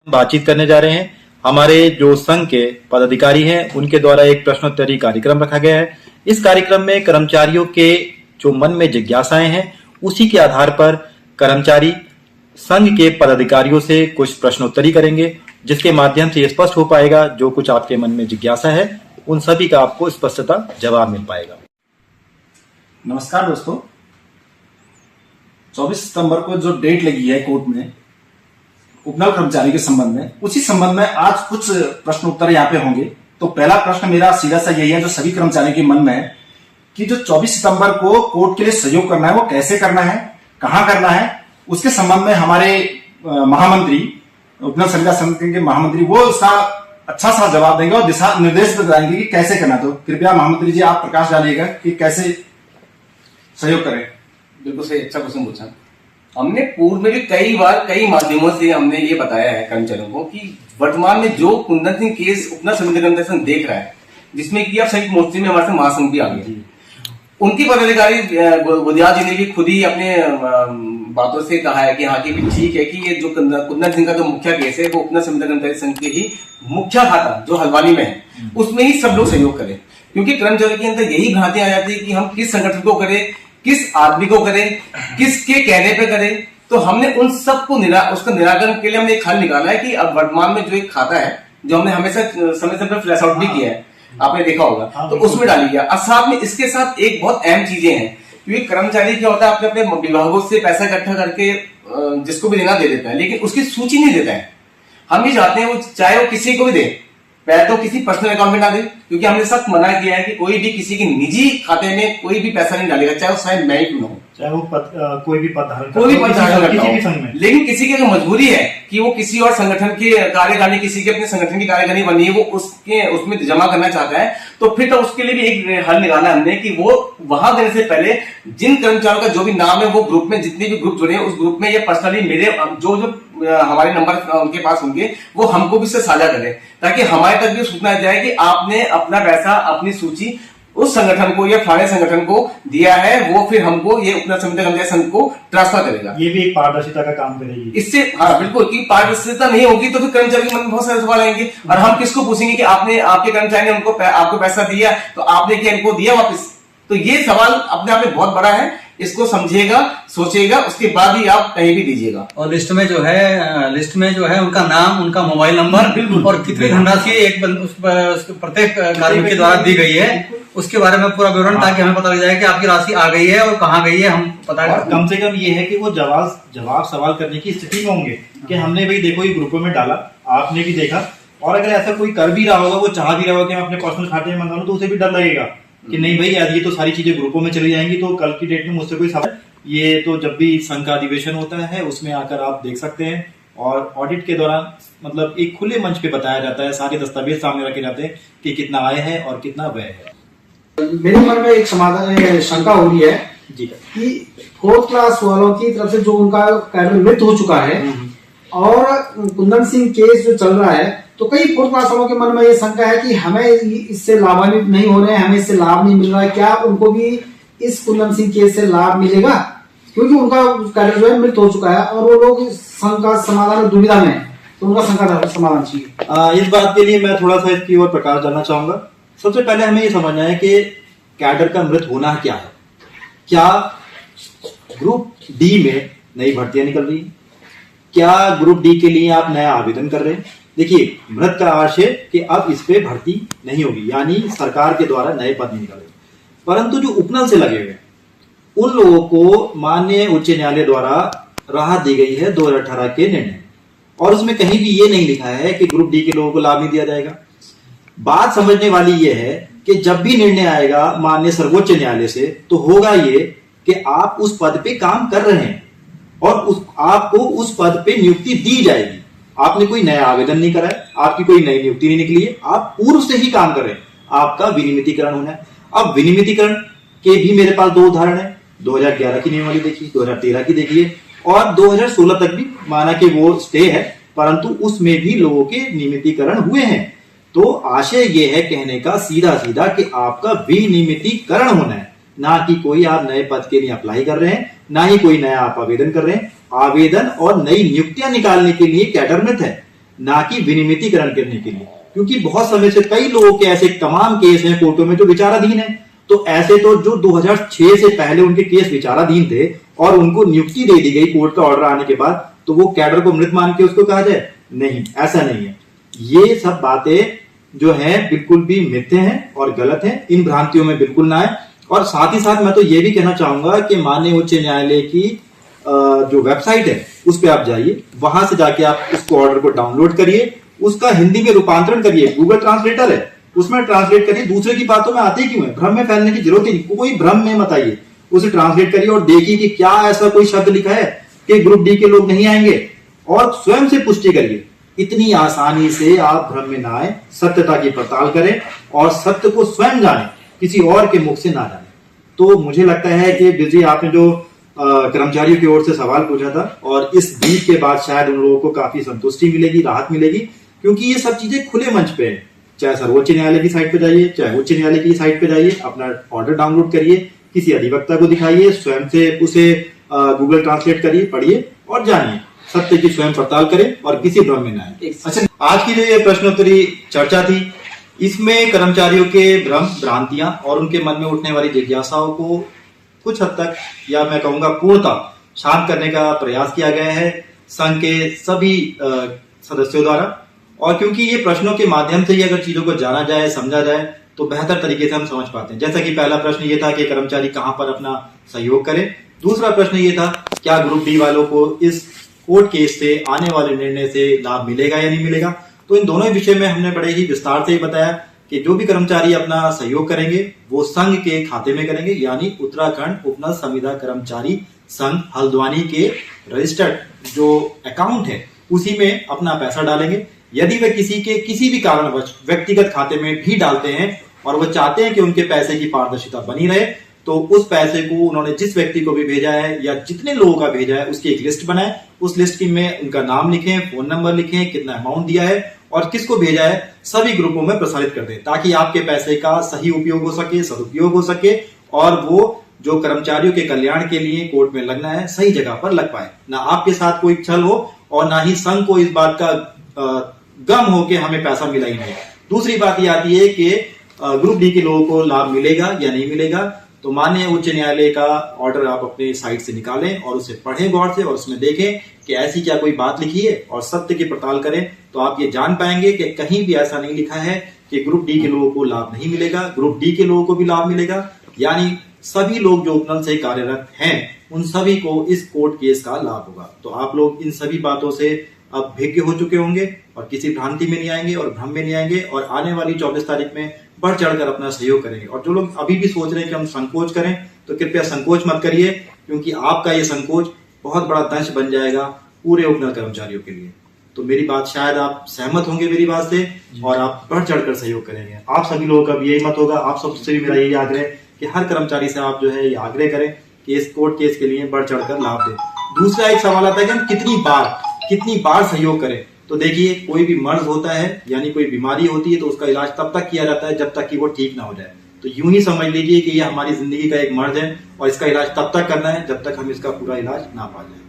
बातचीत करने जा रहे हैं। हमारे जो संघ के पदाधिकारी हैं उनके द्वारा एक प्रश्नोत्तरी कार्यक्रम रखा गया है। इस कार्यक्रम में कर्मचारियों के जो मन में जिज्ञासाएं हैं उसी के आधार पर कर्मचारी संघ के पदाधिकारियों से कुछ प्रश्नोत्तरी करेंगे, जिसके माध्यम से ये स्पष्ट हो पाएगा जो कुछ आपके मन में जिज्ञासा है उन सभी का आपको स्पष्टता जवाब मिल पाएगा। नमस्कार दोस्तों, 24 सितंबर को जो डेट लगी है कोर्ट में उपनल कर्मचारी के संबंध में, उसी संबंध में आज कुछ प्रश्न उत्तर यहाँ पे होंगे। तो पहला प्रश्न मेरा सीधा सा यही है जो सभी कर्मचारियों के मन में है कि जो 24 सितंबर को कोर्ट के लिए सहयोग करना है वो कैसे करना है, कहाँ करना है, उसके संबंध में हमारे महामंत्री उपनल संविदा समिति के महामंत्री वो उसका अच्छा सा जवाब देंगे और दिशा निर्देश बताएंगे कि कैसे करना। तो कृपया महामंत्री जी आप प्रकाश डालिएगा कि कैसे सहयोग करें। बिल्कुल सही, अच्छा क्वेश्चन पूछा। हमने पूर्व में भी कई बार कई माध्यमों से हमने ये बताया है कर्मचारियों को कि वर्तमान में जो कुंदन सिंह केस उपनल समिति कर्मचारी देख रहा है, जिसमें कि अब संयुक्त मोर्चे में हमारे साथ महासंघ भी आ गए, उनकी पदाधिकारी गुदियाल जी ने भी खुद ही अपने बातों से कहा है कि हाँ कि ठीक है कि ये जो कुंदन सिंह का जो मुख्य केस है वो उपनल समिति कर्मचारी संघ के ही मुख्य खाता जो हल्द्वानी में है उसमें ही सब लोग सहयोग करें, क्योंकि कर्मचारी के अंदर यही भ्रांति आ जाती है कि हम किस संगठन को करें, किस आदमी को करें, किसके कहने पे करें। तो हमने उन सबको उसका निराकरण के लिए हमने एक हल निकाला है कि अब वर्तमान में जो एक खाता है जो हमने हमेशा समय समय पर फ्लैश आउट भी किया है, आपने देखा होगा, तो उसमें डाली गया। और साथ में इसके साथ एक बहुत अहम चीजें हैं, क्योंकि कर्मचारी क्या होता है अपने अपने विभागों से पैसा इकट्ठा करके जिसको भी देना दे देता है, लेकिन उसकी सूची नहीं देता है। हम ये चाहते हैं वो चाहे वो किसी को भी दे, पहले तो किसी पर्सनल अकाउंट में ना दे, क्योंकि हमने सख्त मना किया है कि कोई भी किसी के निजी खाते में कोई भी पैसा नहीं डालेगा, चाहे वो शायद मैं ही क्यों हो, चाहे वो कोई भी पद धारण करता हो। लेकिन किसी की अगर मजबूरी है कि वो किसी और संगठन की कार्यकारिणी, किसी के अपने संगठन की कार्यकारिणी बनी है, वो उसमें जमा करना चाहता है, तो फिर तो उसके लिए भी एक हल निकाला हमने कि वो वहां देने से पहले जिन कर्मचारियों का जो भी नाम है वो ग्रुप में जितने भी ग्रुप जुड़े हैं उस ग्रुप में ये पर्सनली मेरे जो हमारे नंबर उनके पास होंगे वो हमको भी इससे साझा करें, ताकि हमारे तक भी सूचना जाए कि आपने अपना पैसा अपनी सूची उस संगठन को या फलाने संगठन को दिया है, वो फिर हमको ये उपनल समिति कर्मचारी संघ को ट्रांसफर करेगा। ये भी एक पारदर्शिता का काम करेगी इससे। हाँ बिल्कुल, कि पारदर्शिता नहीं होगी तो फिर कर्मचारी के मन में बहुत सारे सवाल आएंगे और हम किसको पूछेंगे कि आपके कर्मचारी ने आपको पैसा दिया तो आपने क्या इनको दिया वापस। तो ये सवाल अपने आप में बहुत बड़ा है, इसको समझिएगा, सोचिएगा, उसके बाद ही आप कहीं भी दीजिएगा। और लिस्ट में जो है उनका नाम, उनका मोबाइल नंबर और कितनी धनराशि एक प्रत्येक कार्मिक के द्वारा दी गई है उसके बारे में पूरा विवरण, ताकि हमें पता लग जाए कि आपकी राशि आ गई है और कहाँ गई है, हम पता कम से कम ये है कि वो जवाब सवाल करने की स्थिति में होंगे कि हमने भाई देखो ये ग्रुपों में डाला, आपने भी देखा, और अगर ऐसा कोई कर भी रहा होगा, वो चाह भी रहा होगा कि मैं अपने पर्सनल खाते में मंगा लूं, तो उसे भी डर लगेगा कि नहीं भाई यार ये तो सारी चीजें ग्रुपों में चली जाएंगी, तो कल की डेट में मुझसे कोई सवाल। ये तो जब भी संघ का अधिवेशन होता है उसमें आकर आप देख सकते हैं, और ऑडिट के दौरान मतलब एक खुले मंच पे बताया जाता है, सारे दस्तावेज सामने रखे जाते हैं कि कितना आय है और कितना व्यय है। मेरे मन में एक समाधान शंका हो रही है जी कि 4th क्लास वालों की तरफ से जो उनका कैडर मृत्यु हो चुका है और कुंदन सिंह केस जो चल रहा है, तो कई 4th क्लास वालों के मन में ये शंका है कि हमें इससे लाभान्वित नहीं हो रहे हैं, हमें इससे लाभ नहीं मिल रहा है, क्या उनको भी इस कुंदन सिंह केस से लाभ मिलेगा? क्योंकि उनका कैडर जो है मृत्यु हो चुका है और वो लोग संघ का समाधान दुविधा में है, तो उनका संघ का समाधान चाहिए। इस बात के लिए मैं थोड़ा सा इसकी ओर प्रकाश डालना चाहूंगा। सबसे पहले हमें ये समझना है कि कैडर का मृत होना क्या है। क्या ग्रुप डी में नई भर्तियां निकल रही है? क्या ग्रुप डी के लिए आप नया आवेदन कर रहे हैं? देखिए, मृत का आशय कि अब इस पे भर्ती नहीं होगी, यानी सरकार के द्वारा नए पद नहीं निकाले, परंतु जो उपनल से लगे हुए उन लोगों को माननीय उच्च न्यायालय द्वारा राहत दी गई है 2018 के निर्णय, और उसमें कहीं भी ये नहीं लिखा है कि ग्रुप डी के लोगों को लाभ नहीं दिया जाएगा। बात समझने वाली यह है कि जब भी निर्णय आएगा माननीय सर्वोच्च न्यायालय से, तो होगा ये कि आप उस पद पे काम कर रहे हैं और आपको उस पद पे नियुक्ति दी जाएगी। आपने कोई नया आवेदन नहीं करा है, आपकी कोई नई नियुक्ति नहीं निकली है, आप पूर्व से ही काम कर रहे हैं, आपका विनियमितीकरण होना है। अब विनियमितीकरण के भी मेरे पास 2 उदाहरण है, 2011 की नियमावली देखिए, 2013 की देखिए, और 2016 तक भी माना कि वो स्टे है, परंतु उसमें भी लोगों के नियमितीकरण हुए हैं। तो आशय ये है कहने का सीधा सीधा कि आपका विनियमितीकरण होना है, ना कि कोई आप नए पद के लिए अप्लाई कर रहे हैं, ना ही कोई नया आप आवेदन कर रहे हैं। आवेदन और नई नियुक्तियां निकालने के लिए कैडर मृत है, ना कि विनियमितीकरण करने के लिए। क्योंकि बहुत समय से कई लोगों के ऐसे तमाम केस हैं कोर्टों में जो विचाराधीन है। तो ऐसे तो जो 2006 से पहले उनके केस विचाराधीन थे और उनको नियुक्ति दे दी गई कोर्ट का ऑर्डर आने के बाद, तो वो कैडर को मृत मान के उसको कहा जाए? नहीं, ऐसा नहीं है। ये सब बातें जो है बिल्कुल भी मिथ्य हैं और गलत हैं, इन भ्रांतियों में बिल्कुल ना आए। और साथ ही साथ मैं तो ये भी कहना चाहूंगा कि माननीय उच्च न्यायालय की जो वेबसाइट है उस पर आप जाइए, वहां से जाके आप उसको ऑर्डर को डाउनलोड करिए, उसका हिंदी में रूपांतरण करिए, गूगल ट्रांसलेटर है उसमें ट्रांसलेट करिए। दूसरे की बातों में आते क्यों है? भ्रम में फैलने की जरूरत ही नहीं, कोई भ्रम में मत आइए, उसे ट्रांसलेट करिए और देखिए कि क्या ऐसा कोई शब्द लिखा है कि ग्रुप डी के लोग नहीं आएंगे, और स्वयं से पुष्टि करिए। इतनी आसानी से आप भ्रम में ना आए, सत्यता की पड़ताल करें और सत्य को स्वयं जाने, किसी और के मुख से ना जाने। तो मुझे लगता है कि बिजी आपने जो कर्मचारियों की ओर से सवाल पूछा था, और इस जीत के बाद शायद उन लोगों को काफी संतुष्टि मिलेगी, राहत मिलेगी, क्योंकि ये सब चीजें खुले मंच पे है। चाहे सर्वोच्च न्यायालय की साइट पे जाइए, चाहे उच्च न्यायालय की साइट पे जाइए, अपना ऑर्डर डाउनलोड करिए, किसी अधिवक्ता को दिखाइए, स्वयं से उसे गूगल ट्रांसलेट करिए, पढ़िए और जानिए, सत्य की स्वयं पड़ताल करें और किसी भ्रम में न आए। अच्छा, आज की जो ये प्रश्नोत्तरी चर्चा थी, इसमें कर्मचारियों के भ्रम, भ्रांतियां और उनके मन में उठने वाली जिज्ञासाओं को कुछ हद तक, या मैं कहूंगा पूर्णतः, शांत करने का प्रयास किया गया है संघ के सभी सदस्यों द्वारा। और क्योंकि ये प्रश्नों के माध्यम से ही अगर चीजों को जाना जाए, समझा जाए, तो बेहतर तरीके से हम समझ पाते हैं। जैसा कि पहला प्रश्न ये था कि कर्मचारी कहां पर अपना सहयोग करें। दूसरा प्रश्न ये था, क्या ग्रुप डी वालों को इस कोर्ट केस से आने वाले निर्णय से लाभ मिलेगा या नहीं मिलेगा। तो इन दोनों विषय में हमने बड़े ही विस्तार से बताया कि जो भी कर्मचारी अपना सहयोग करेंगे वो संघ के खाते में करेंगे, यानी उत्तराखंड उपनल संविदा कर्मचारी संघ हल्द्वानी के रजिस्टर्ड जो अकाउंट है उसी में अपना पैसा डालेंगे। यदि वे किसी के किसी भी कारणवश व्यक्तिगत खाते में भी डालते हैं और वो चाहते हैं कि उनके पैसे की पारदर्शिता बनी रहे, तो उस पैसे को उन्होंने जिस व्यक्ति को भी भेजा है या जितने लोगों का भेजा है उसकी एक लिस्ट बनाए, उस लिस्ट में उनका नाम लिखें, फोन नंबर लिखें, कितना अमाउंट दिया है और किसको भेजा है, सभी ग्रुपों में प्रसारित कर दें, ताकि आपके पैसे का सही उपयोग हो सके, सदुपयोग हो सके और वो जो कर्मचारियों के कल्याण के लिए कोर्ट में लगना है सही जगह पर लग पाए। ना आपके साथ कोई छल हो और ना ही संघ को इस बात का गम हो कि हमें पैसा मिला ही नहीं। दूसरी बात यह आती है कि ग्रुप डी के लोगों को लाभ मिलेगा या नहीं मिलेगा। तो माननीय उच्च न्यायालय का ऑर्डर आप अपने साइट से निकालें और उसे पढ़ें गौर से और उसमें देखें कि ऐसी क्या कोई बात लिखी है और सत्य की पड़ताल करें, तो आप ये जान पाएंगे कि कहीं भी ऐसा नहीं लिखा है कि ग्रुप डी के लोगों को लाभ नहीं मिलेगा, ग्रुप डी के लोगों को भी लाभ मिलेगा। यानी सभी लोग जो उपनल से कार्यरत हैं उन सभी को इस कोर्ट केस का लाभ होगा। तो आप लोग इन सभी बातों से अब भिज्ञ हो चुके होंगे और किसी भ्रांति में नहीं आएंगे और भ्रम में नहीं आएंगे और आने वाली 24 तारीख में बढ़ चढ़कर अपना सहयोग करेंगे। और जो लोग अभी भी सोच रहे हैं कि हम संकोच करें, तो कृपया संकोच मत करिए, क्योंकि आपका ये संकोच बहुत बड़ा दंश बन जाएगा पूरे उपनल कर्मचारियों के लिए। तो मेरी बात, शायद आप सहमत होंगे मेरी बात से और आप बढ़ चढ़कर सहयोग करेंगे। आप सभी लोगों का भी यही मत होगा। आप सबसे भी मेरा यही आग्रह कि हर कर्मचारी से आप जो है ये आग्रह करें कि इस कोर्ट केस के लिए बढ़ चढ़कर लाभ दें। दूसरा एक सवाल आता है कि हम कितनी बार सहयोग करें। तो देखिए, कोई भी मर्ज होता है यानी कोई बीमारी होती है तो उसका इलाज तब तक किया जाता है जब तक कि वो ठीक ना हो जाए। तो यूं ही समझ लीजिए कि ये हमारी जिंदगी का एक मर्ज है और इसका इलाज तब तक करना है जब तक हम इसका पूरा इलाज ना पा जाए।